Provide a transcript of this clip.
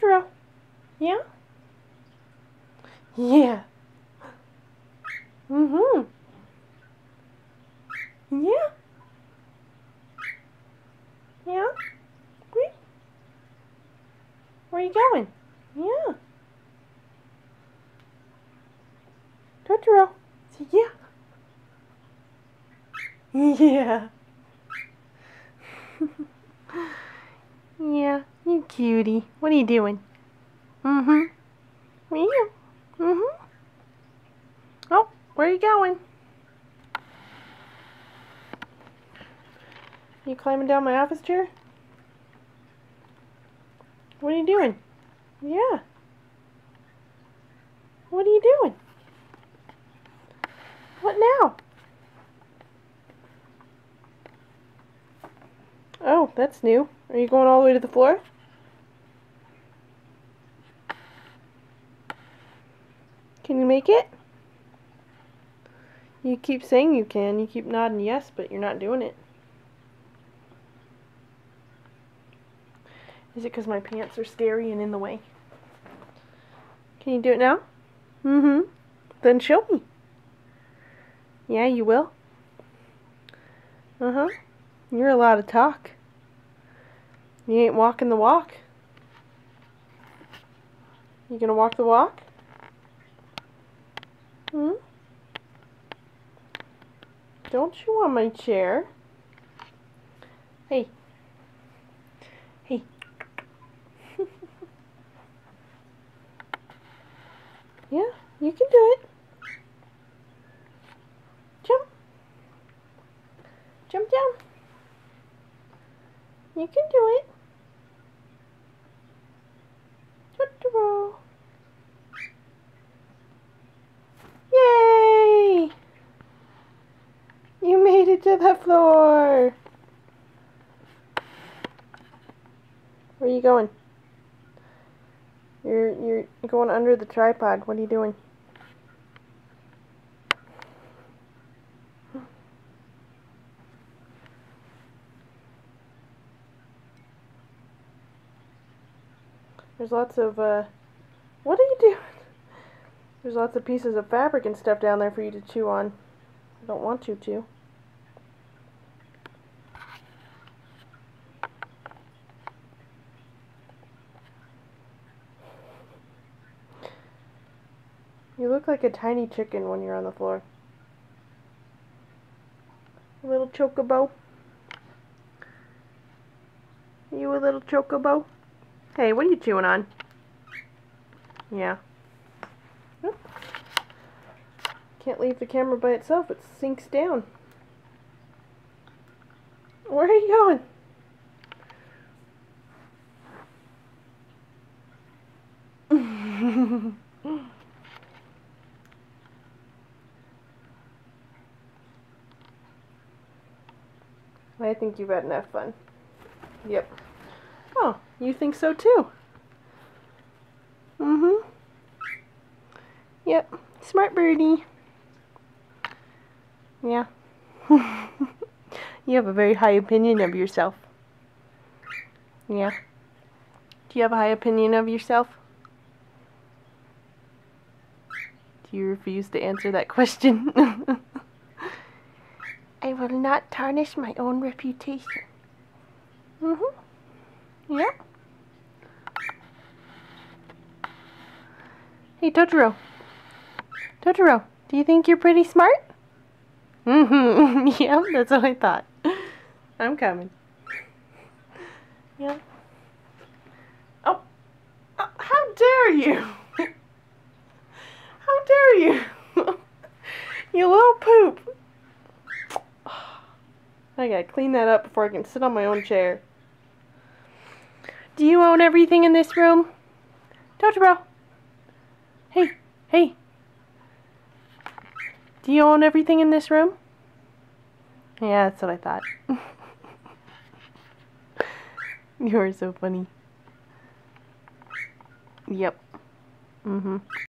Totoro. Yeah? Yeah. Mm-hmm. Yeah. Yeah? Where are you going? Yeah. Totoro. Say yeah. Yeah. Yeah, you cutie. What are you doing? Mm-hmm. Yeah. Mm-hmm. Oh, where are you going? You climbing down my office chair? What are you doing? Yeah. What are you doing? What now? Oh, that's new. Are you going all the way to the floor? Can you make it? You keep saying you can. You keep nodding yes, but you're not doing it. Is it because my pants are scary and in the way? Can you do it now? Mm-hmm. Then show me. Yeah, you will? Uh-huh. You're a lot of talk. You ain't walking the walk. You gonna walk the walk? Hmm? Don't you want my chair? Hey. Hey. Yeah, you can do it. Jump. Jump down. You can do it. Totoro. Yay! You made it to the floor. Where are you going? You're going under the tripod. What are you doing? There's lots of what are you doing? There's lots of pieces of fabric and stuff down there for you to chew on. I don't want you to. You look like a tiny chicken when you're on the floor. A little chocobo. You a little chocobo? Hey, what are you chewing on? Yeah. Oop. Can't leave the camera by itself. It sinks down. Where are you going? I think you've had enough fun. Yep. Oh, you think so too? Mm-hmm. Yep. Smart birdie. Yeah. You have a very high opinion of yourself. Yeah. Do you have a high opinion of yourself? Do you refuse to answer that question? I will not tarnish my own reputation. Mm-hmm. Yeah. Hey, Totoro. Totoro, do you think you're pretty smart? Mm-hmm. Yeah, that's what I thought. I'm coming. Yeah. Oh. How dare you? How dare you? You little poop. I gotta clean that up before I can sit on my own chair. Do you own everything in this room? Totoro. Hey, hey. Do you own everything in this room? Yeah, that's what I thought. You are so funny. Yep. Mm-hmm.